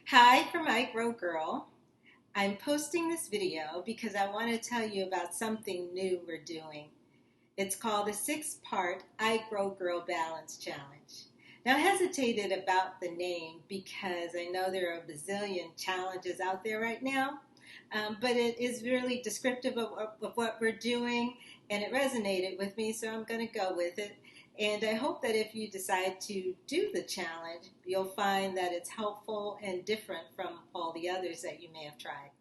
Hi from iGrow Girl. I'm posting this video because I want to tell you about something new we're doing. It's called the 6-part iGrow Girl Balance Challenge. Now, I hesitated about the name because I know there are a bazillion challenges out there right now, but it is really descriptive of what we're doing, and it resonated with me, so I'm going to go with it. And I hope that if you decide to do the challenge, you'll find that it's helpful and different from all the others that you may have tried.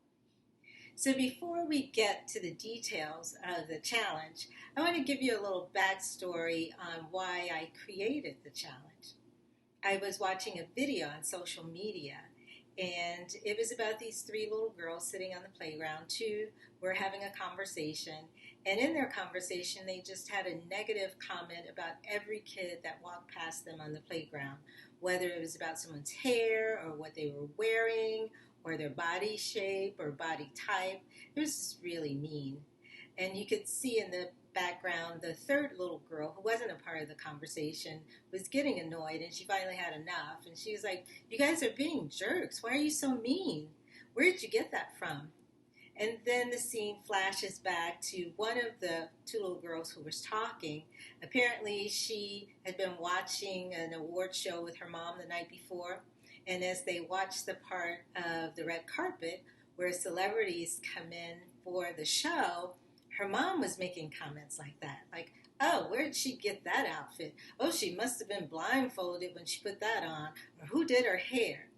So before we get to the details of the challenge, I want to give you a little backstory on why I created the challenge. I was watching a video on social media, and it was about these 3 little girls sitting on the playground. 2 were having a conversation, and in their conversation, they just had a negative comment about every kid that walked past them on the playground, whether it was about someone's hair or what they were wearing or their body shape or body type. It was just really mean. And you could see in the background the 3rd little girl, who wasn't a part of the conversation, was getting annoyed, and she finally had enough. And she was like, "You guys are being jerks. Why are you so mean? Where did you get that from?" And then the scene flashes back to one of the 2 little girls who was talking. Apparently, she had been watching an award show with her mom the night before. And as they watched the part of the red carpet where celebrities come in for the show, her mom was making comments like that. Like, "Oh, where did she get that outfit? Oh, she must have been blindfolded when she put that on. Or who did her hair?"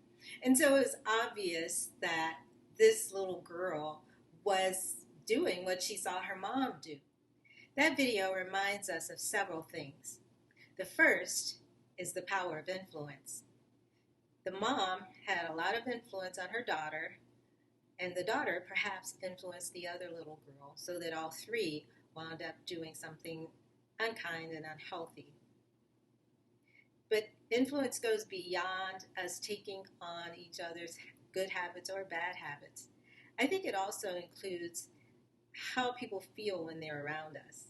And so it was obvious that this little girl was doing what she saw her mom do. That video reminds us of several things. The first is the power of influence. The mom had a lot of influence on her daughter, and the daughter perhaps influenced the other little girl, so that all 3 wound up doing something unkind and unhealthy. But influence goes beyond us taking on each other's good habits or bad habits. I think it also includes how people feel when they're around us.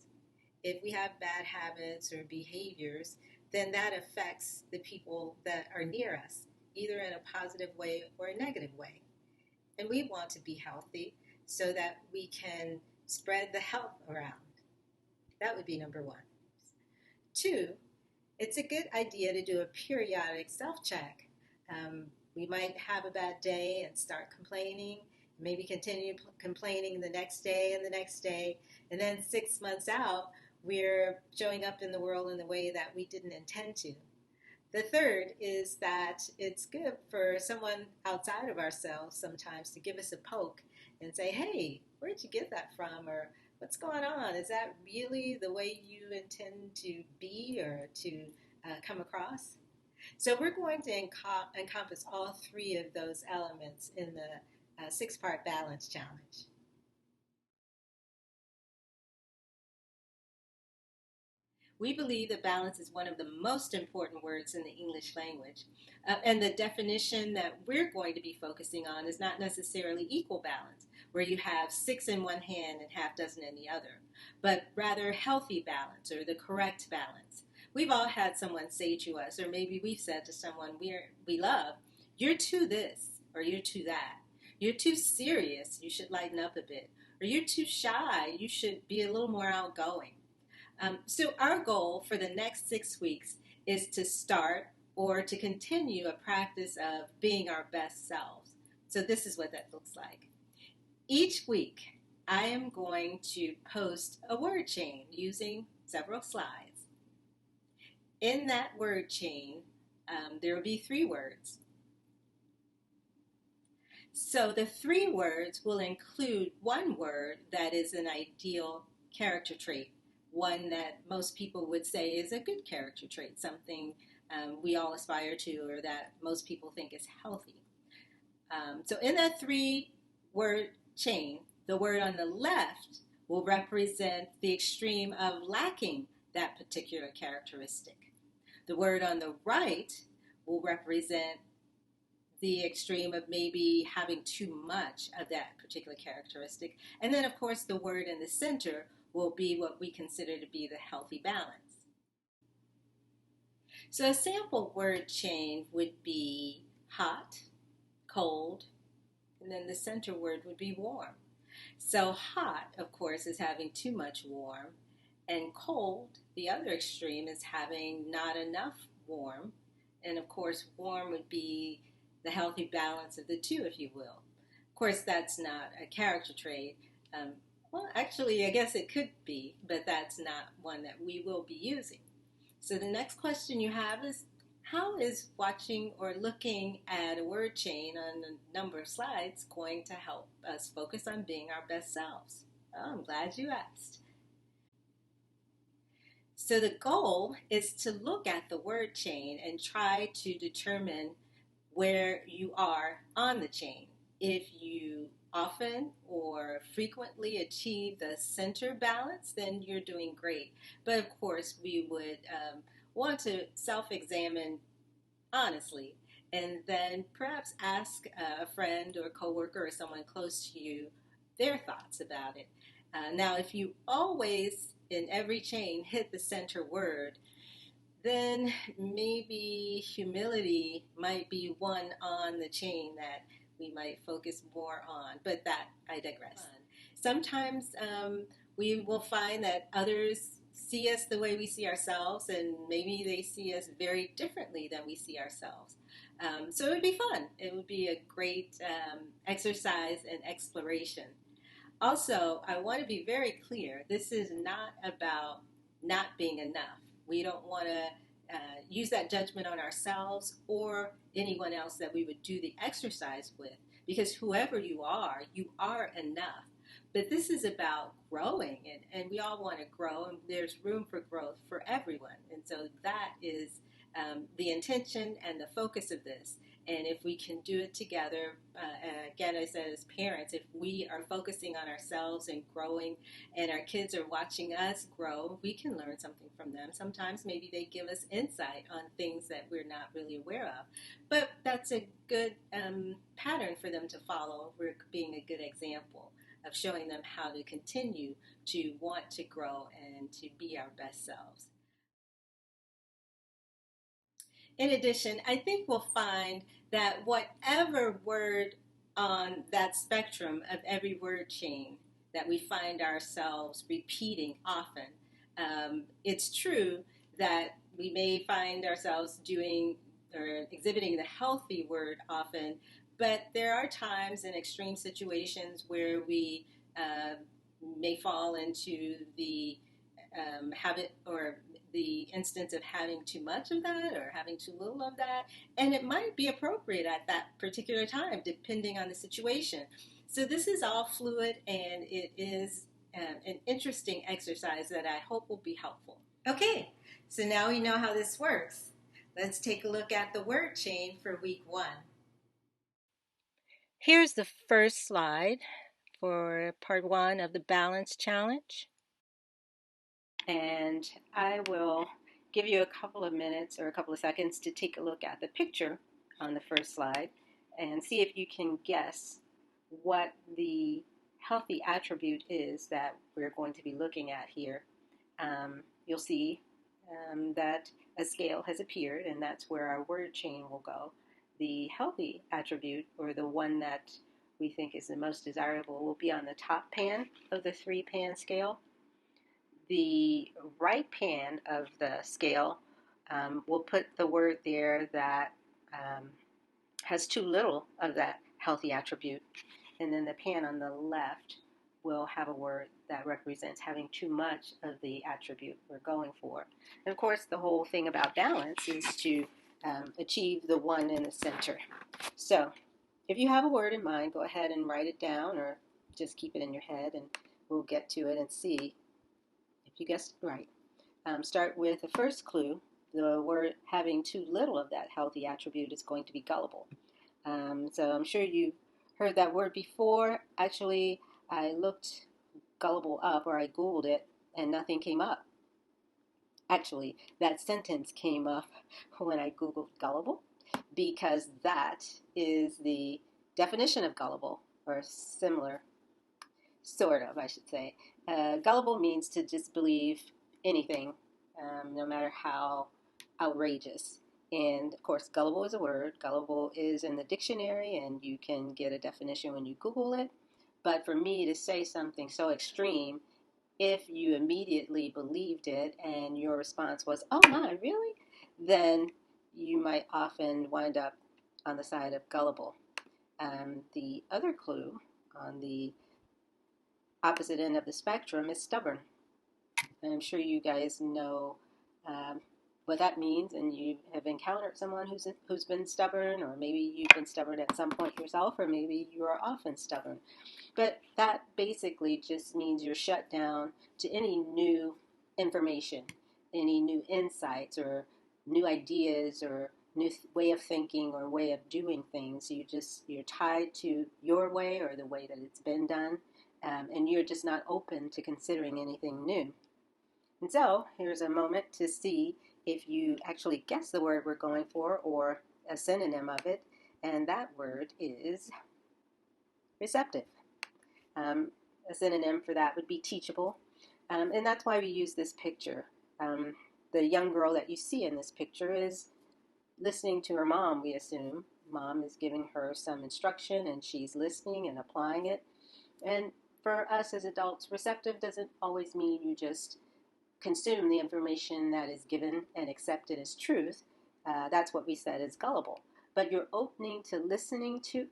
If we have bad habits or behaviors, then that affects the people that are near us, either in a positive way or a negative way. And we want to be healthy so that we can spread the health around. That would be number 1. 2, it's a good idea to do a periodic self-check. We might have a bad day and start complaining, maybe continue complaining the next day and the next day, and then 6 months out, we're showing up in the world in the way that we didn't intend to. The third is that it's good for someone outside of ourselves sometimes to give us a poke and say, "Hey, where'd you get that from?" Or, "What's going on? Is that really the way you intend to be or to come across?" So we're going to encompass all 3 of those elements in the 6-part balance challenge. We believe that balance is one of the most important words in the English language. And the definition that we're going to be focusing on is not necessarily equal balance, where you have 6 in one hand and half dozen in the other, but rather healthy balance or the correct balance. We've all had someone say to us, or maybe we've said to someone we love, "You're too this," or "You're too that." "You're too serious, you should lighten up a bit." Or "You're too shy, you should be a little more outgoing." So our goal for the next 6 weeks is to start or to continue a practice of being our best selves. So this is what that looks like. Each week, I am going to post a word chain using several slides. In that word chain, there will be 3 words. So the 3 words will include 1 word that is an ideal character trait, one that most people would say is a good character trait, something we all aspire to or that most people think is healthy. So in that 3-word chain, the word on the left will represent the extreme of lacking that particular characteristic. The word on the right will represent the extreme of maybe having too much of that particular characteristic. And then, of course, the word in the center will be what we consider to be the healthy balance. So a sample word chain would be hot, cold, and then the center word would be warm. So hot, of course, is having too much warm, and cold, the other extreme, is having not enough warm. And of course, warm would be the healthy balance of the two, if you will. Of course, that's not a character trait. Well, actually, I guess it could be, but that's not one that we will be using. So the next question you have is, how is watching or looking at a word chain on a number of slides going to help us focus on being our best selves? Oh, I'm glad you asked. So the goal is to look at the word chain and try to determine where you are on the chain. If you often or frequently achieve the center balance, then you're doing great. But of course, we would want to self-examine honestly and then perhaps ask a friend or a coworker or someone close to you their thoughts about it. Now, if you always in every chain hit the center word, then maybe humility might be one on the chain that we might focus more on. But that, I digress. Sometimes we will find that others see us the way we see ourselves, and maybe they see us very differently than we see ourselves. So it would be fun. It would be a great exercise and exploration. Also, I want to be very clear, this is not about not being enough. We don't want to use that judgment on ourselves or anyone else that we would do the exercise with, because whoever you are enough. But this is about growing, and we all want to grow, and there's room for growth for everyone. And so that is the intention and the focus of this. And if we can do it together, again, I said as parents, if we are focusing on ourselves and growing and our kids are watching us grow, we can learn something from them. Sometimes maybe they give us insight on things that we're not really aware of. But that's a good pattern for them to follow. We're being a good example of showing them how to continue to want to grow and to be our best selves. In addition, I think we'll find that whatever word on that spectrum of every word chain that we find ourselves repeating often, it's true that we may find ourselves doing or exhibiting the healthy word often, but there are times in extreme situations where we may fall into the habit or the instance of having too much of that or having too little of that, and it might be appropriate at that particular time depending on the situation. So this is all fluid, and it is an interesting exercise that I hope will be helpful. Okay, so now we know how this works. Let's take a look at the word chain for week 1. Here's the first slide for part 1 of the balance challenge. And I will give you a couple of minutes or a couple of seconds to take a look at the picture on the first slide and see if you can guess what the healthy attribute is that we're going to be looking at here. You'll see that a scale has appeared, and that's where our word chain will go. The healthy attribute, or the one that we think is the most desirable, will be on the top pan of the 3-pan scale. The right pan of the scale will put the word there that has too little of that healthy attribute. And then the pan on the left will have a word that represents having too much of the attribute we're going for. And of course, the whole thing about balance is to achieve the one in the center. So if you have a word in mind, go ahead and write it down or just keep it in your head, and we'll get to it and see if you guessed it right. Start with the first clue. The word having too little of that healthy attribute is going to be gullible. So I'm sure you heard that word before. Actually, I looked gullible up, or I Googled it, and nothing came up. Actually, that sentence came up when I Googled gullible, because that is the definition of gullible, or similar, sort of, I should say. Gullible means to disbelieve anything, no matter how outrageous. And of course, gullible is a word. Gullible is in the dictionary, and you can get a definition when you Google it. But for me to say something so extreme, if you immediately believed it and your response was, oh my, really? Then you might often wind up on the side of gullible. The other clue on the opposite end of the spectrum is stubborn. And I'm sure you guys know um, what that means, and you have encountered someone who's been stubborn, or maybe you've been stubborn at some point yourself, or maybe you are often stubborn. But that basically just means you're shut down to any new information, any new insights, or new ideas, or new way of thinking or way of doing things. You're tied to your way or the way that it's been done, and you're just not open to considering anything new. And so here's a moment to see if you actually guess the word we're going for or a synonym of it, and that word is receptive. Um, a synonym for that would be teachable, and that's why we use this picture. Um, the young girl that you see in this picture is listening to her mom, we assume. Mom is giving her some instruction, and she's listening and applying it. And for us as adults, receptive doesn't always mean you just consume the information that is given and accept it as truth. That's what we said is gullible. But you're open to listening to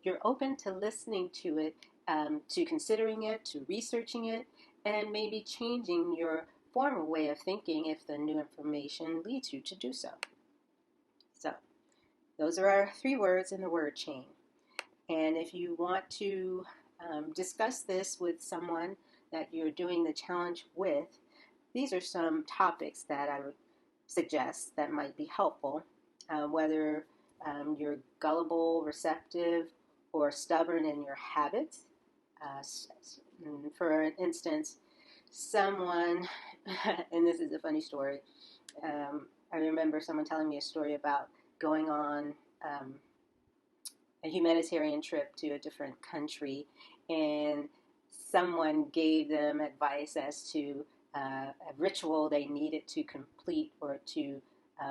it, to considering it, to researching it, and maybe changing your former way of thinking if the new information leads you to do so. So, those are our 3 words in the word chain. And if you want to discuss this with someone that you're doing the challenge with, these are some topics that I would suggest that might be helpful, whether you're gullible, receptive, or stubborn in your habits. For instance, someone, and this is a funny story, I remember someone telling me a story about going on a humanitarian trip to a different country, and someone gave them advice as to a ritual they needed to complete or to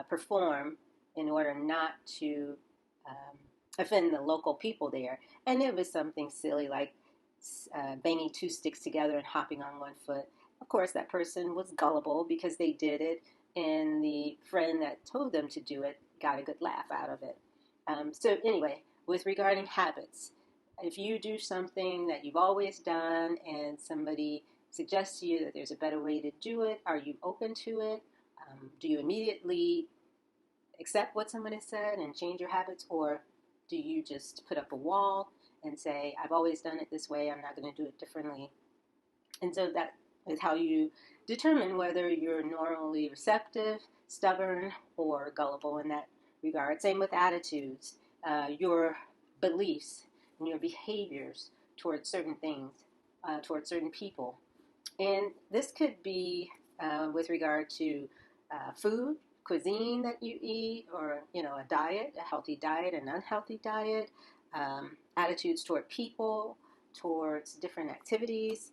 perform in order not to offend the local people there. And it was something silly like banging 2 sticks together and hopping on 1 foot. Of course, that person was gullible because they did it, and the friend that told them to do it got a good laugh out of it. So anyway, with regarding habits, if you do something that you've always done and somebody suggests to you that there's a better way to do it, are you open to it? Do you immediately accept what someone has said and change your habits, or do you just put up a wall and say, I've always done it this way, I'm not going to do it differently? And so that is how you determine whether you're normally receptive, stubborn, or gullible in that regard. Same with attitudes, your beliefs and your behaviors towards certain things, towards certain people. And this could be with regard to food, cuisine that you eat, or a diet, a healthy diet, an unhealthy diet, attitudes toward people, towards different activities.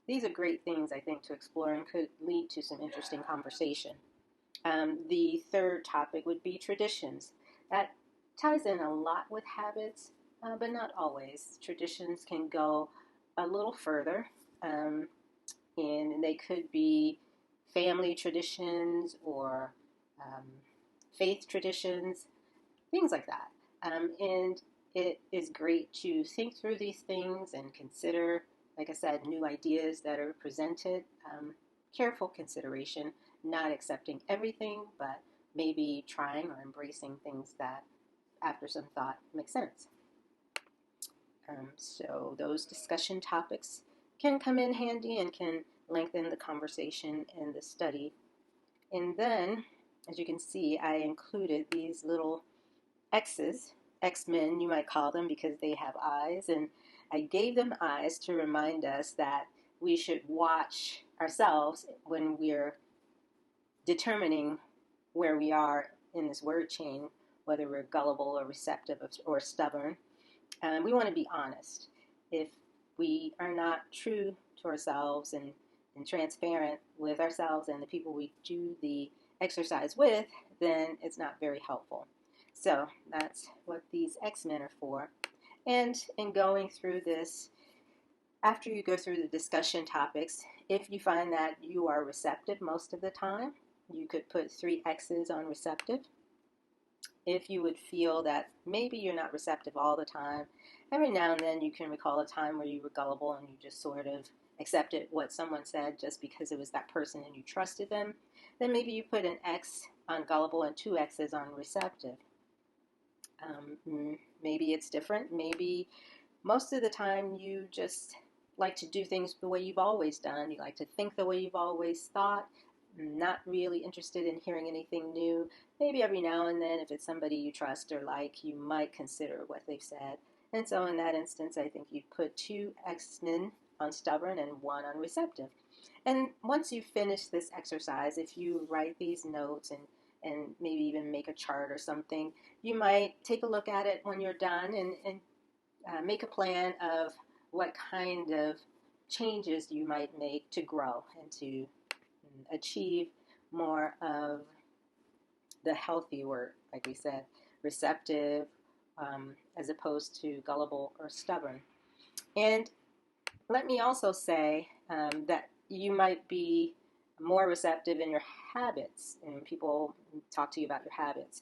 These are great things, I think, to explore and could lead to some interesting conversation. The third topic would be traditions. That ties in a lot with habits, but not always. Traditions can go a little further, and they could be family traditions or um, faith traditions, things like that. And it is great to think through these things and consider, like I said, new ideas that are presented. Careful consideration, not accepting everything, but maybe trying or embracing things that, after some thought, make sense. So those discussion topics can come in handy and can lengthen the conversation and the study. And then, as you can see, I included these little X's, X-Men you might call them because they have eyes, and I gave them eyes to remind us that we should watch ourselves when we're determining where we are in this word chain, whether we're gullible or receptive or stubborn. We want to be honest. If we are not true to ourselves and transparent with ourselves and the people we do the exercise with, then it's not very helpful. So that's what these X-Men are for. And in going through this, after you go through the discussion topics, if you find that you are receptive most of the time, you could put 3 X's on receptive. If you would feel that maybe you're not receptive all the time, every now and then you can recall a time where you were gullible and you just sort of accepted what someone said just because it was that person and you trusted them, then maybe you put an X on gullible and 2 X's on receptive. Maybe it's different. Maybe most of the time you just like to do things the way you've always done. You like to think the way you've always thought, not really interested in hearing anything new. Maybe every now and then, if it's somebody you trust or like, you might consider what they've said. And so in that instance, I think you'd put 2 X-Men on stubborn and 1 on receptive. And once you finish this exercise, if you write these notes and maybe even make a chart or something, you might take a look at it when you're done and make a plan of what kind of changes you might make to grow and to achieve more of the healthy word, like we said, receptive, as opposed to gullible or stubborn. And let me also say that you might be more receptive in your habits, and people talk to you about your habits,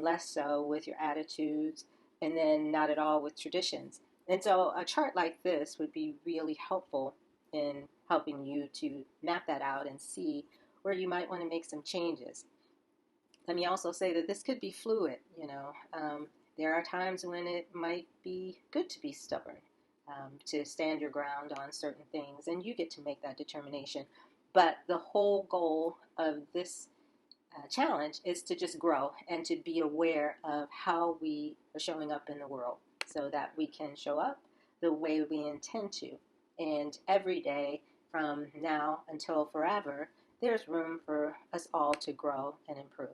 less so with your attitudes, and then not at all with traditions. And so a chart like this would be really helpful in helping you to map that out and see where you might want to make some changes. Let me also say that this could be fluid. There are times when it might be good to be stubborn, to stand your ground on certain things, and you get to make that determination. But the whole goal of this challenge is to just grow and to be aware of how we are showing up in the world so that we can show up the way we intend to. And every day from now until forever, there's room for us all to grow and improve.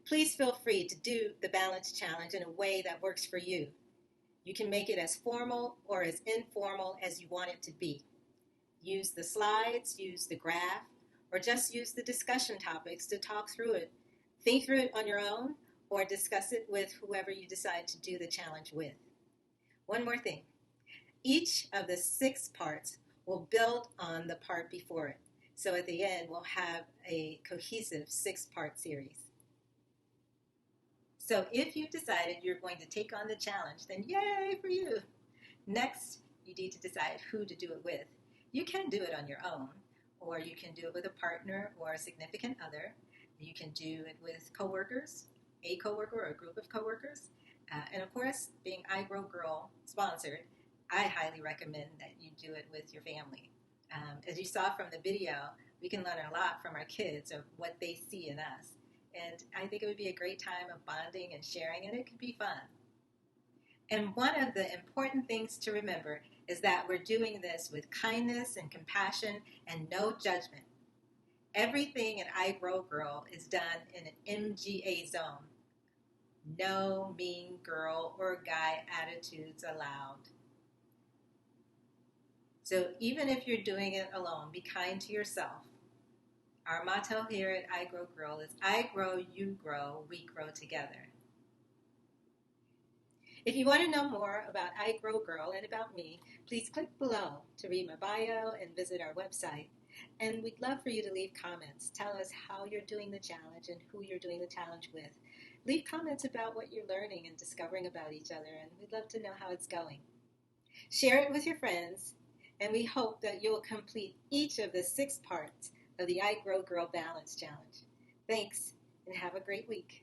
Please feel free to do the balance challenge in a way that works for you. You can make it as formal or as informal as you want it to be. Use the slides, use the graph, or just use the discussion topics to talk through it. Think through it on your own or discuss it with whoever you decide to do the challenge with. One more thing. Each of the 6 parts will build on the part before it. So at the end, we'll have a cohesive 6-part series. So if you've decided you're going to take on the challenge, then yay for you. Next, you need to decide who to do it with. You can do it on your own, or you can do it with a partner or a significant other. You can do it with coworkers, a coworker or a group of coworkers. And of course, being iGrow Girl sponsored, I highly recommend that you do it with your family. As you saw from the video, we can learn a lot from our kids of what they see in us. And I think it would be a great time of bonding and sharing, and it could be fun. And one of the important things to remember is that we're doing this with kindness and compassion and no judgment. Everything in iGrow Girl is done in an MGA zone. No mean girl or guy attitudes allowed. So even if you're doing it alone, be kind to yourself. Our motto here at iGrow Girl is I grow, you grow, we grow together. If you want to know more about iGrow Girl and about me, please click below to read my bio and visit our website. And we'd love for you to leave comments. Tell us how you're doing the challenge and who you're doing the challenge with. Leave comments about what you're learning and discovering about each other, and we'd love to know how it's going. Share it with your friends, and we hope that you'll complete each of the 6 parts of the iGrow Girl Balance Challenge. Thanks, and have a great week.